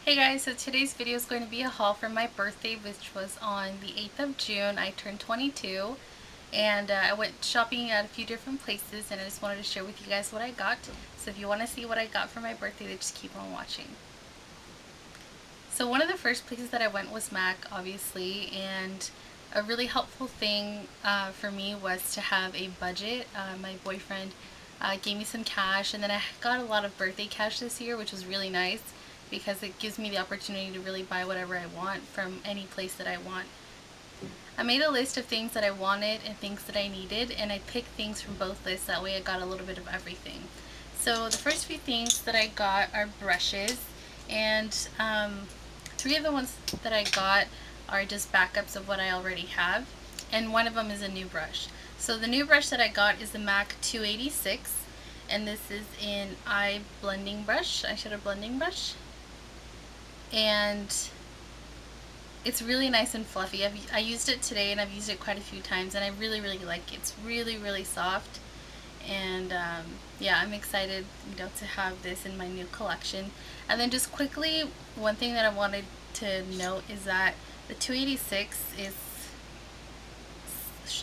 Hey guys, so today's video is going to be a haul for my birthday, which was on the 8th of June. I turned 22 and I went shopping at a few different places, and I just wanted to share with you guys what I got. So if you want to see what I got for my birthday, then just keep on watching. So one of the first places that I went was MAC, obviously, and a really helpful thing for me was to have a budget. My boyfriend gave me some cash, and then I got a lot of birthday cash this year, which was really nice because it gives me the opportunity to really buy whatever I want from any place that I want. I made a list of things that I wanted and things that I needed, and I picked things from both lists. That way I got a little bit of everything. So the first few things that I got are brushes, and three of the ones that I got are just backups of what I already have, and one of them is a new brush. So the new brush that I got is the MAC 286, and this is in eyeshadow blending brush, and it's really nice and fluffy. I used it today, and I've used it quite a few times, and I really like it. It's really soft, and yeah, I'm excited, to have this in my new collection. And then just quickly, one thing that I wanted to note is that the 286 is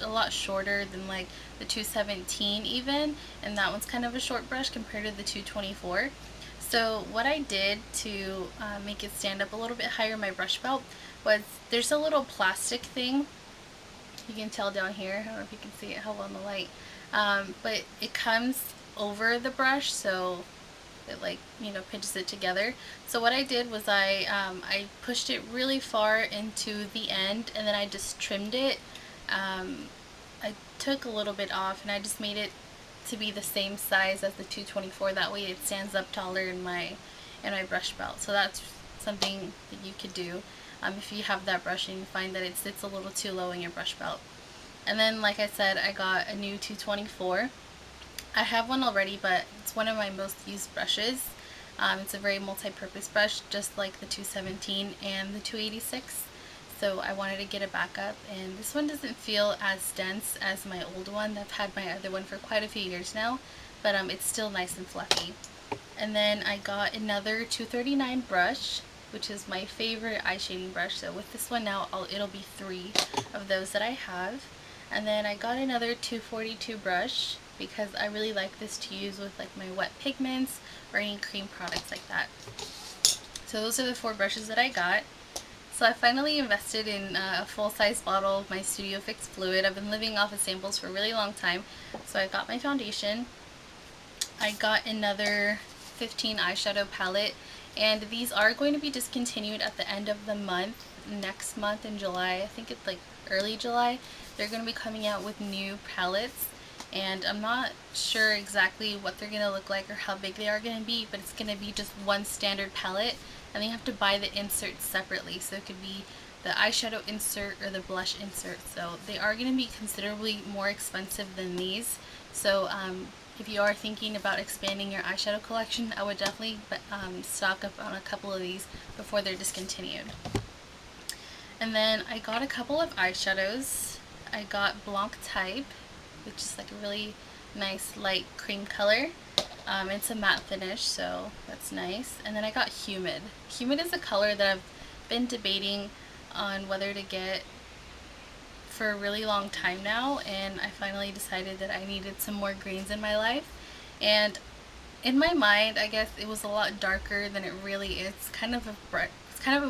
a lot shorter than like the 217 even, and that one's kind of a short brush compared to the 224. So what I did to make it stand up a little bit higher in my brush belt was there's a little plastic thing. You can tell down here, I don't know if you can see it how well in the light, but it comes over the brush, so it pinches it together. So what I did was I pushed it really far into the end, and then I just trimmed it. I took a little bit off, and I just made it to be the same size as the 224. That way it stands up taller in my brush belt. So that's something that you could do if you have that brush and you find that it sits a little too low in your brush belt. And then, like I said, I got a new 224. I have one already, but it's one of my most used brushes. It's a very multi-purpose brush, just like the 217 and the 286. So I wanted to get a backup, and this one doesn't feel as dense as my old one. I've had my other one for quite a few years now, but it's still nice and fluffy. And then I got another 239 brush, which is my favorite eye shading brush. So with this one now, it'll be 3 of those that I have. And then I got another 242 brush because I really like this to use with like my wet pigments or any cream products like that. So those are the 4 brushes that I got. So I finally invested in a full-size bottle of my Studio Fix fluid. I've been living off of samples for a really long time. So I got my foundation. I got another 15 eyeshadow palette, and these are going to be discontinued at the end of the month. Next month in July, I think it's like early July, they're going to be coming out with new palettes, and I'm not sure exactly what they're going to look like or how big they are going to be, but it's going to be just one standard palette, and then you have to buy the inserts separately. So it could be the eyeshadow insert or the blush insert. So they are going to be considerably more expensive than these. So if you are thinking about expanding your eyeshadow collection, I would definitely stock up on a couple of these before they're discontinued. And then I got a couple of eyeshadows. I got Blanc Type, which is like a really nice light cream color. It's a matte finish, so that's nice. And then I got Humid. Humid is a color that I've been debating on whether to get for a really long time now, and I finally decided that I needed some more greens in my life. And in my mind, I guess it was a lot darker than it really is. It's kind of a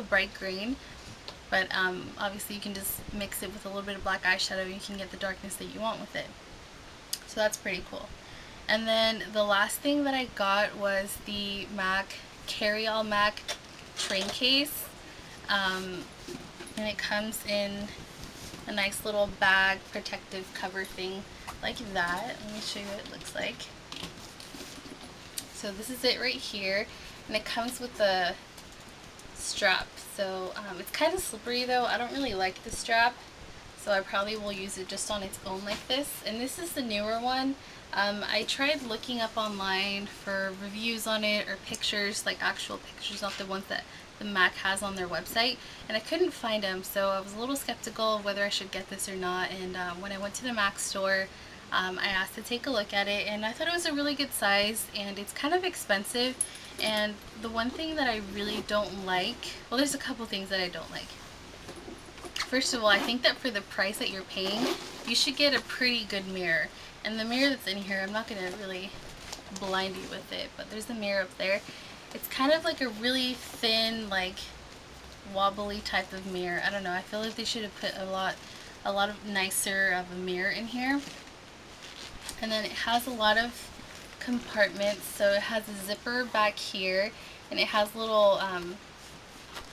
bright green, but obviously you can just mix it with a little bit of black eyeshadow and you can get the darkness that you want with it. So that's pretty cool. And then the last thing that I got was the MAC Carry-All MAC train case, and it comes in a nice little bag protective cover thing like that. Let me show you what it looks like. So this is it right here, and it comes with the strap. So it's kind of slippery though. I don't really like the strap, so I probably will use it just on its own like this. And this is the newer one. I tried looking up online for reviews on it, or pictures, like actual pictures, not the ones that the MAC has on their website, and I couldn't find them, so I was a little skeptical of whether I should get this or not. And when I went to the MAC store, I asked to take a look at it, and I thought it was a really good size, and it's kind of expensive. And the one thing that I really don't like, well, there's a couple things that I don't like. First of all, I think that for the price that you're paying, you should get a pretty good mirror. And the mirror that's in here, I'm not going to really blind you with it, but there's a mirror up there. It's kind of like a really thin, like wobbly type of mirror. I don't know, I feel like they should have put a lot of nicer of a mirror in here. And then it has a lot of compartments, so it has a zipper back here, and it has little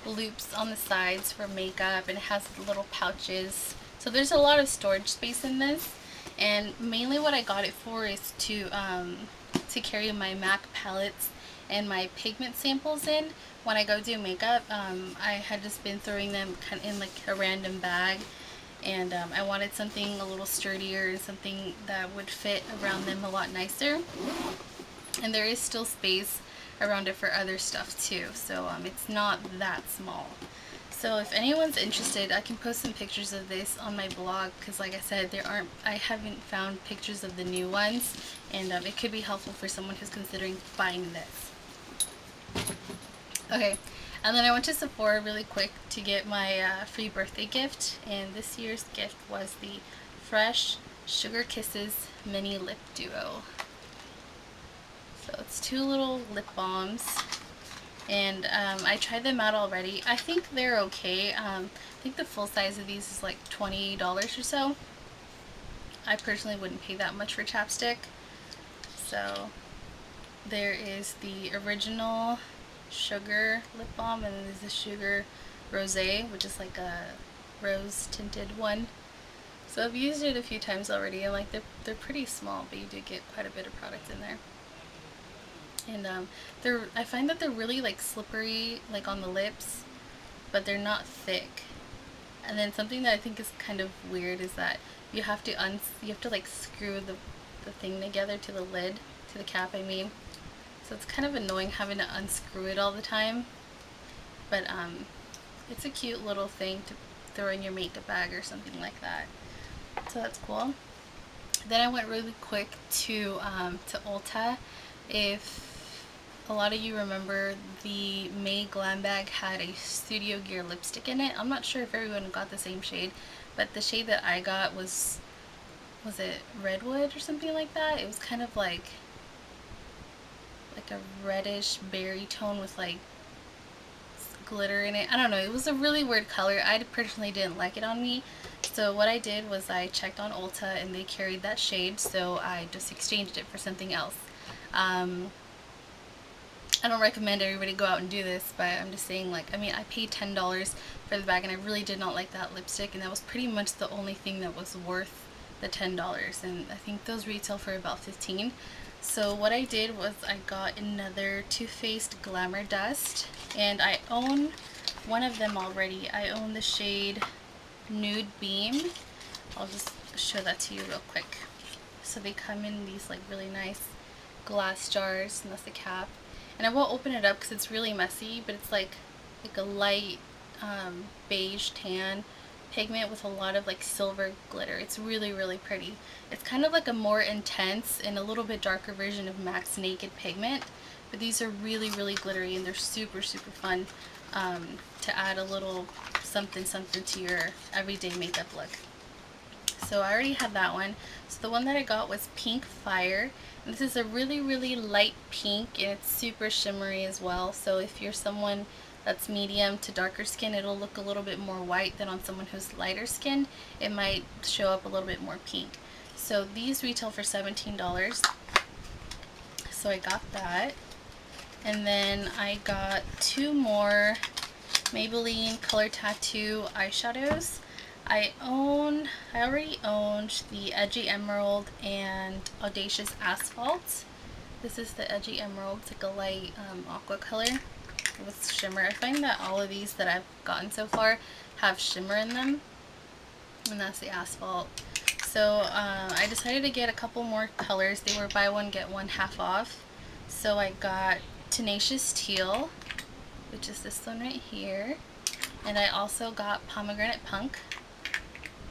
loops on the sides for makeup, and it has little pouches. So there's a lot of storage space in this, and mainly what I got it for is to carry my MAC palettes and my pigment samples in when I go do makeup. I had just been throwing them kind of in like a random bag, and I wanted something a little sturdier and something that would fit around them a lot nicer. And there is still space around it for other stuff too, so it's not that small. So if anyone's interested, I can post some pictures of this on my blog, because like I said, I haven't found pictures of the new ones, and it could be helpful for someone who's considering buying this. Okay, and then I went to Sephora really quick to get my free birthday gift, and this year's gift was the Fresh Sugar Kisses Mini Lip Duo. So it's 2 little lip balms, and I tried them out already. I think they're okay. I think the full size of these is like $20 or so. I personally wouldn't pay that much for chapstick. So there is the original sugar lip balm, and then there's the sugar rosé, which is like a rose tinted one. So I've used it a few times already, and like they're pretty small, but you do get quite a bit of product in there. And I find that they're really like slippery, like on the lips, but they're not thick. And then something that I think is kind of weird is that you have to like screw the thing together to the lid, to the cap, I mean. So it's kind of annoying having to unscrew it all the time. But it's a cute little thing to throw in your makeup bag or something like that. So that's cool. Then I went really quick to Ulta. If a lot of you remember, the May Glam Bag had a Studio Gear lipstick in it. I'm not sure if everyone got the same shade, but the shade that I got was it Redwood or something like that? It was kind of like a reddish berry tone with like glitter in it. I don't know, it was a really weird color. I personally didn't like it on me. So what I did was I checked on Ulta, and they carried that shade, so I just exchanged it for something else. I don't recommend everybody go out and do this, but I'm just saying, like, I mean, I paid $10 for the bag, and I really did not like that lipstick, and that was pretty much the only thing that was worth the $10, and I think those retail for about $15. So what I did was I got another Too Faced Glamour Dust, and I own one of them already. I own the shade Nude Beam. I'll just show that to you real quick. So they come in these like really nice glass jars, and that's the cap. And I won't open it up because it's really messy, but it's like a light beige tan pigment with a lot of like silver glitter. It's really, really pretty. It's kind of like a more intense and a little bit darker version of MAC's Naked pigment, but these are really, really glittery, and they're super, super fun to add a little something to your everyday makeup look. So I already had that one. So the one that I got was Pink Fire. And this is a really, really light pink, and it's super shimmery as well. So if you're someone that's medium to darker skin, it'll look a little bit more white than on someone who's lighter skin. It might show up a little bit more pink. So these retail for $17. So I got that. And then I got 2 more Maybelline Color Tattoo eyeshadows. I already owned the Edgy Emerald and Audacious Asphalt. This is the Edgy Emerald. It's like a light aqua color with shimmer. I find that all of these that I've gotten so far have shimmer in them. And that's the Asphalt. So I decided to get a couple more colors. They were buy one get one half off. So I got Tenacious Teal, which is this one right here. And I also got Pomegranate Punk,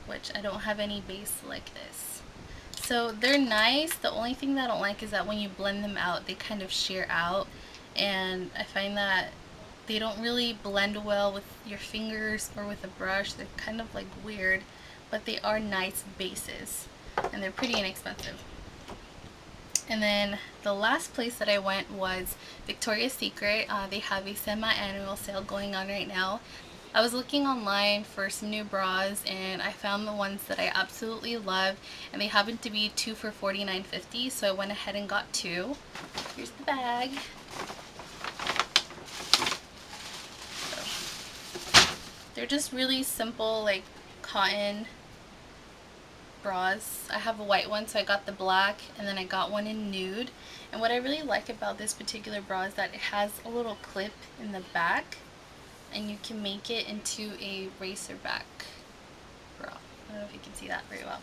which I don't have any base like this. So they're nice. The only thing that I don't like is that when you blend them out, they kind of shear out, and I find that they don't really blend well with your fingers or with a brush. They're kind of like weird, but they are nice bases, and they're pretty inexpensive. And then the last place that I went was Victoria's Secret. They have a semi-annual sale going on right now. I was looking online for some new bras, and I found the ones that I absolutely love, and they happened to be 2 for $49.50, so I went ahead and got 2. Here's the bag. So, they're just really simple, like cotton bras. I have a white one, so I got the black, and then I got one in nude. And what I really like about this particular bra is that it has a little clip in the back, and you can make it into a racer back bra. I don't know if you can see that very well.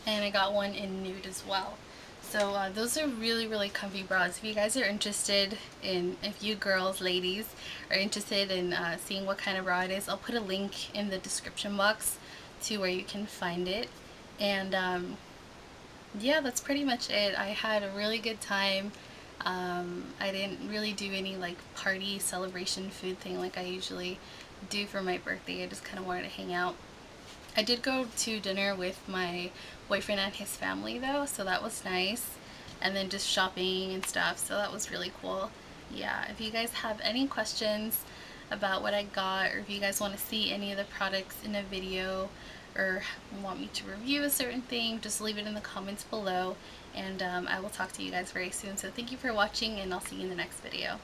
And I got one in nude as well. So those are really, really comfy bras. If you guys are interested in, if you girls, ladies, are interested in seeing what kind of bra it is, I'll put a link in the description box to where you can find it. And yeah, that's pretty much it. I had a really good time. I didn't really do any like party celebration food thing like I usually do for my birthday. I just kind of wanted to hang out. I did go to dinner with my boyfriend and his family though, so that was nice. And then just shopping and stuff, so that was really cool. Yeah, if you guys have any questions about what I got, or if you guys want to see any of the products in a video, or want me to review a certain thing, just leave it in the comments below, and I will talk to you guys very soon. So thank you for watching, and I'll see you in the next video.